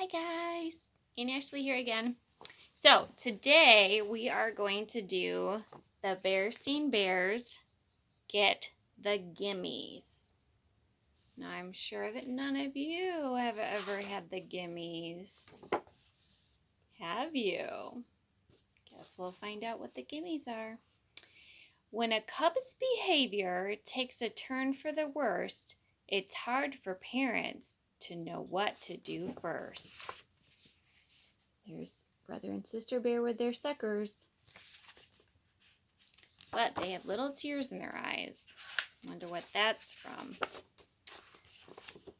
Hi guys, Aunt Ashley here again. So today we are going to do the Berenstain Bears Get the Gimmes. Now I'm sure that none of you have ever had the Gimmes. Have you? Guess we'll find out what the Gimmes are. When a cub's behavior takes a turn for the worst, it's hard for parents to know what to do first. Here's brother and sister bear with their suckers. But they have little tears in their eyes. Wonder what that's from.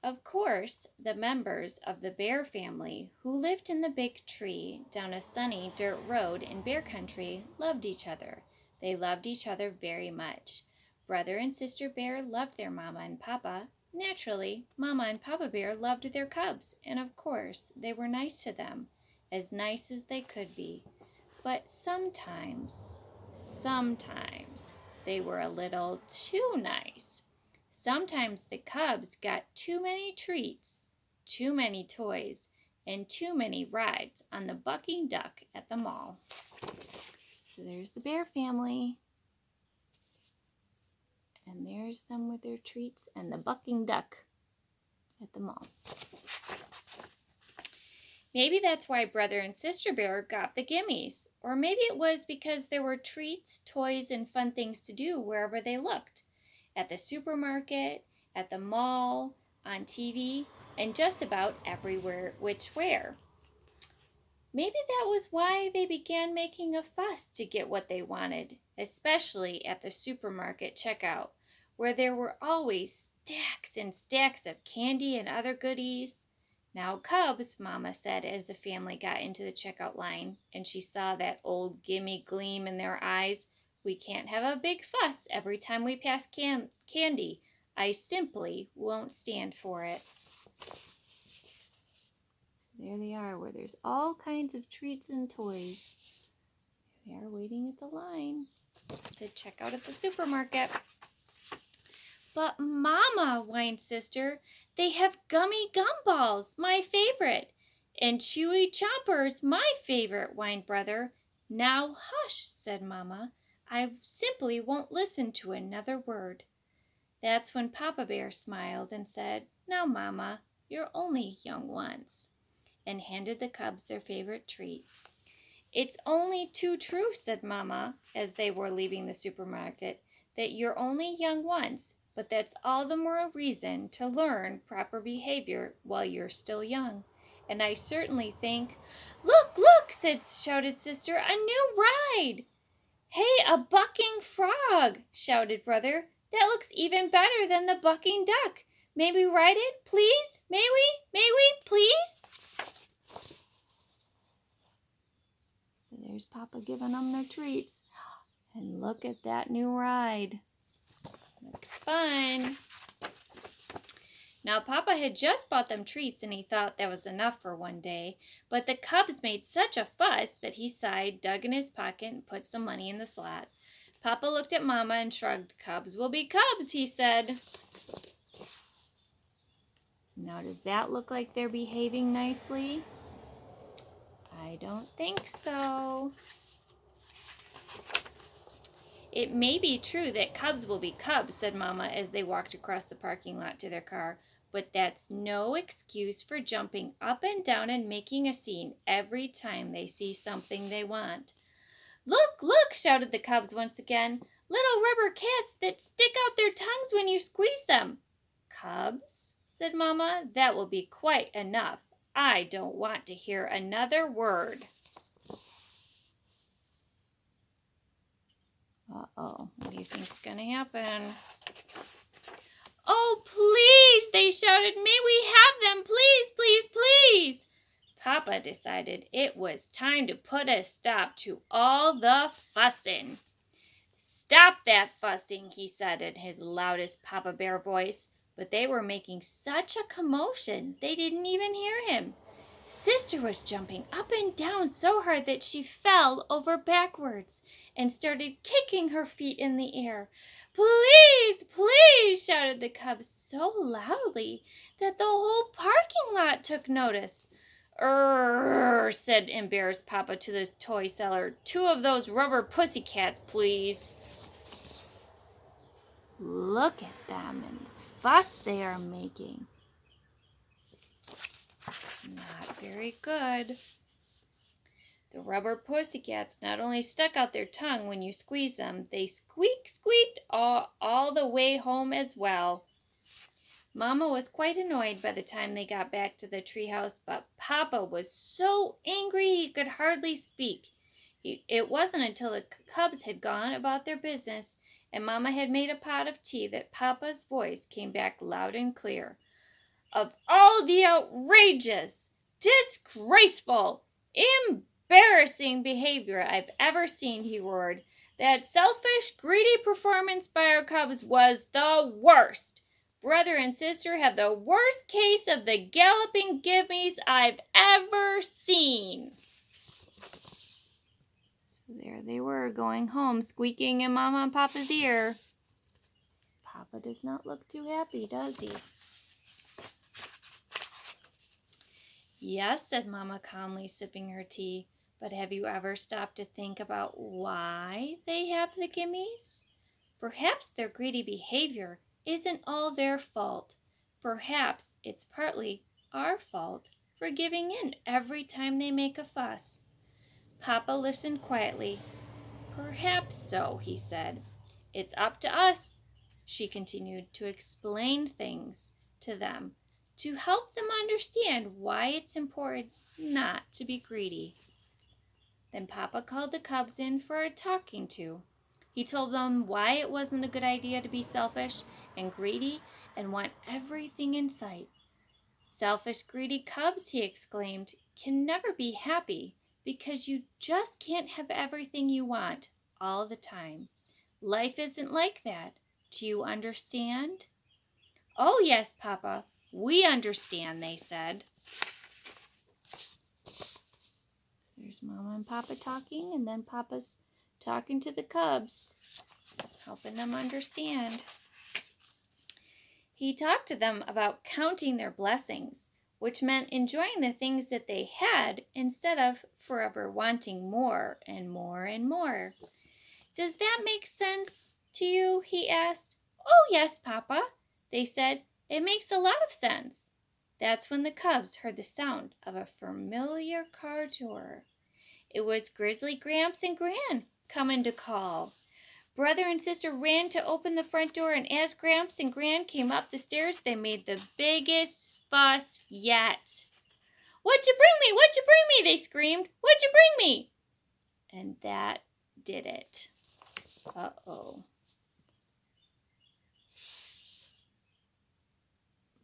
Of course, the members of the bear family who lived in the big tree down a sunny dirt road in bear country loved each other. They loved each other very much. Brother and sister bear loved their mama and papa. Naturally, mama and papa bear loved their cubs, and of course, they were nice to them, as nice as they could be. But sometimes they were a little too nice. Sometimes the cubs got too many treats, too many toys, and too many rides on the bucking duck at the mall. So there's the bear family. And there's them with their treats and the bucking duck at the mall. Maybe that's why brother and sister bear got the Gimmes. Or maybe it was because there were treats, toys, and fun things to do wherever they looked. At the supermarket, at the mall, on TV, and just about everywhere where. Maybe that was why they began making a fuss to get what they wanted, especially at the supermarket checkout, where there were always stacks and stacks of candy and other goodies. Now, cubs, Mama said as the family got into the checkout line, and she saw that old gimme gleam in their eyes. We can't have a big fuss every time we pass candy. I simply won't stand for it. So there they are, where there's all kinds of treats and toys. They are waiting at the line to check out at the supermarket. But Mama, whined sister, they have gummy gumballs, my favorite. And chewy chompers, my favorite, whined brother. Now hush, said Mama. I simply won't listen to another word. That's when Papa Bear smiled and said, Now, Mama, you're only young once, and handed the cubs their favorite treat. It's only too true, said Mama, as they were leaving the supermarket, that you're only young once, but that's all the more reason to learn proper behavior while you're still young. And I certainly think, Look, shouted sister, a new ride. Hey, a bucking frog, shouted brother. That looks even better than the bucking duck. May we ride it, please? May we, please? So there's Papa giving them their treats. And look at that new ride. Looks fun. Now, Papa had just bought them treats, and he thought that was enough for one day. But the cubs made such a fuss that he sighed, dug in his pocket, and put some money in the slot. Papa looked at Mama and shrugged. Cubs will be cubs, he said. Now, does that look like they're behaving nicely? I don't think so. It may be true that cubs will be cubs, said Mama as they walked across the parking lot to their car. But that's no excuse for jumping up and down and making a scene every time they see something they want. Look, shouted the cubs once again. Little rubber cats that stick out their tongues when you squeeze them. Cubs, said Mama, that will be quite enough. I don't want to hear another word. Uh-oh, what do you think's going to happen? Oh, please, they shouted. May we have them, please. Papa decided it was time to put a stop to all the fussing. Stop that fussing, he said in his loudest Papa Bear voice. But they were making such a commotion, they didn't even hear him. Sister was jumping up and down so hard that she fell over backwards and started kicking her feet in the air. Please, shouted the cubs so loudly that the whole parking lot took notice. Said embarrassed Papa to the toy seller. 2 of those rubber pussycats, please. Look at them and the fuss they are making. Not very good. The rubber pussycats not only stuck out their tongue when you squeezed them, they squeaked all the way home as well. Mama was quite annoyed by the time they got back to the treehouse, but Papa was so angry he could hardly speak. It wasn't until the cubs had gone about their business and Mama had made a pot of tea that Papa's voice came back loud and clear. Of all the outrageous, disgraceful, embarrassing behavior I've ever seen, he roared, that selfish, greedy performance by our cubs was the worst. Brother and sister have the worst case of the galloping gimmies I've ever seen. So there they were, going home, squeaking in Mama and Papa's ear. Papa does not look too happy, does he? Yes, said Mama calmly, sipping her tea. But have you ever stopped to think about why they have the gimmies? Perhaps their greedy behavior isn't all their fault. Perhaps it's partly our fault for giving in every time they make a fuss. Papa listened quietly. Perhaps so, he said. It's up to us, she continued, to explain things to them, to help them understand why it's important not to be greedy. Then Papa called the cubs in for a talking to. He told them why it wasn't a good idea to be selfish and greedy and want everything in sight. Selfish, greedy cubs, he exclaimed, can never be happy because you just can't have everything you want all the time. Life isn't like that. Do you understand? Oh, yes, Papa, we understand, they said. There's Mama and Papa talking, and then Papa's talking to the cubs, helping them understand. He talked to them about counting their blessings, which meant enjoying the things that they had instead of forever wanting more and more and more. Does that make sense to you? He asked. Oh, yes, Papa, they said. It makes a lot of sense. That's when the cubs heard the sound of a familiar car door. It was Grizzly Gramps and Gran coming to call. Brother and sister ran to open the front door, and as Gramps and Gran came up the stairs, they made the biggest fuss yet. What'd you bring me? What'd you bring me? They screamed. What'd you bring me? And that did it. Uh-oh.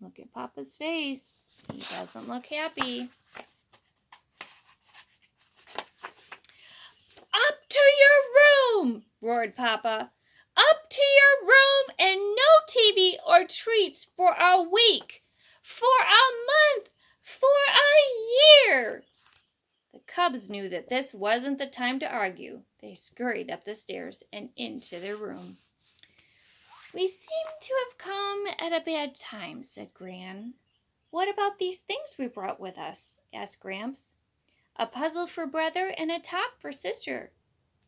Look at Papa's face. He doesn't look happy. Up to your room, roared Papa. Up to your room and no TV or treats for a week, for a month, for a year. The cubs knew that this wasn't the time to argue. They scurried up the stairs and into their room. We seem to have come at a bad time, said Gran. What about these things we brought with us? Asked Gramps. A puzzle for brother and a top for sister.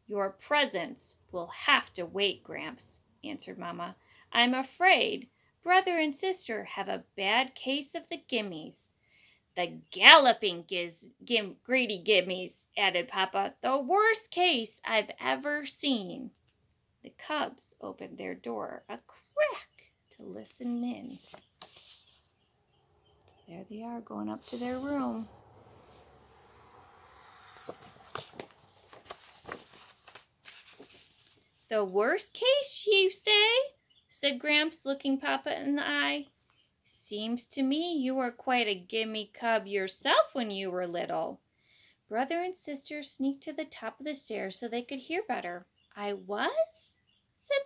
Your presents will have to wait, Gramps, answered Mama. I'm afraid brother and sister have a bad case of the gimmies. The galloping greedy gimmies, added Papa. The worst case I've ever seen. The cubs opened their door a crack to listen in. There they are, going up to their room. The worst case, you say? Said Gramps, looking Papa in the eye. Seems to me you were quite a gimme cub yourself when you were little. Brother and sister sneaked to the top of the stairs so they could hear better. I was? Said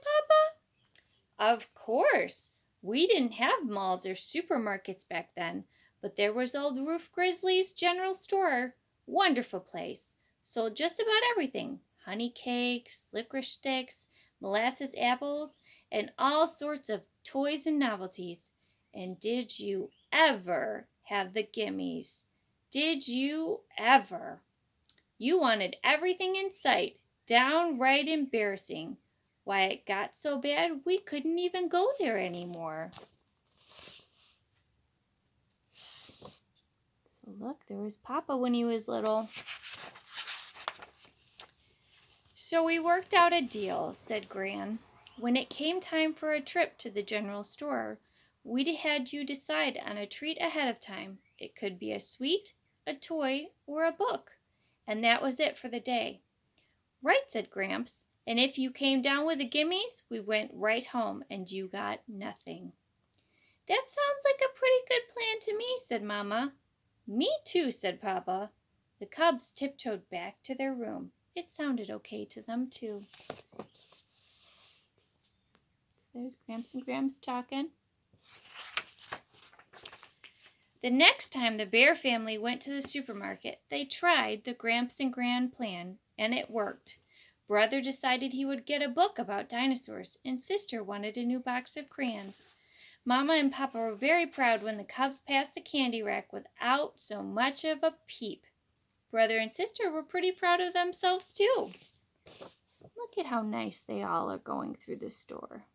Papa. Of course. We didn't have malls or supermarkets back then, but there was old Roof Grizzly's general store. Wonderful place. Sold just about everything. Honey cakes, licorice sticks, molasses apples, and all sorts of toys and novelties. And did you ever have the gimmies? Did you ever? You wanted everything in sight. Downright embarrassing. Why, it got so bad we couldn't even go there anymore. So look, there was Papa when he was little. So we worked out a deal, said Gran. When it came time for a trip to the general store, we'd had you decide on a treat ahead of time. It could be a sweet, a toy, or a book. And that was it for the day. Right, said Gramps. And if you came down with the Gimmes, we went right home and you got nothing. That sounds like a pretty good plan to me, said Mama. Me too, said Papa. The cubs tiptoed back to their room. It sounded okay to them too. So there's Gramps and Grams talking. The next time the Bear family went to the supermarket, they tried the Gramps and Gran plan, and it worked. Brother decided he would get a book about dinosaurs, and Sister wanted a new box of crayons. Mama and Papa were very proud when the cubs passed the candy rack without so much of a peep. Brother and Sister were pretty proud of themselves too. Look at how nice they all are going through the store.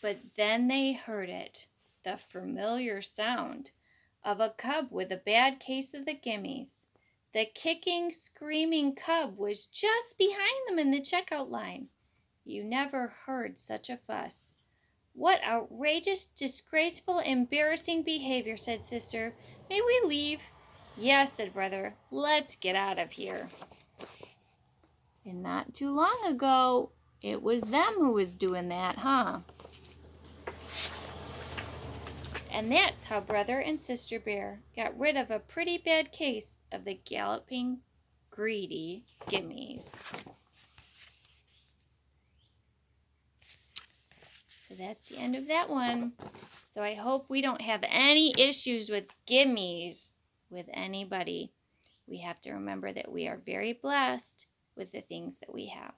But then they heard it, the familiar sound of a cub with a bad case of the Gimmes. The kicking, screaming cub was just behind them in the checkout line. You never heard such a fuss. What outrageous, disgraceful, embarrassing behavior, said Sister. May we leave? Yes, said Brother. Let's get out of here. And not too long ago, it was them who was doing that, huh? And that's how Brother and Sister Bear got rid of a pretty bad case of the galloping, greedy Gimmes. So that's the end of that one. So I hope we don't have any issues with Gimmes with anybody. We have to remember that we are very blessed with the things that we have.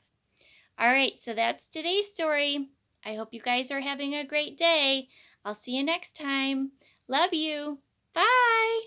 All right, so that's today's story. I hope you guys are having a great day. I'll see you next time. Love you. Bye.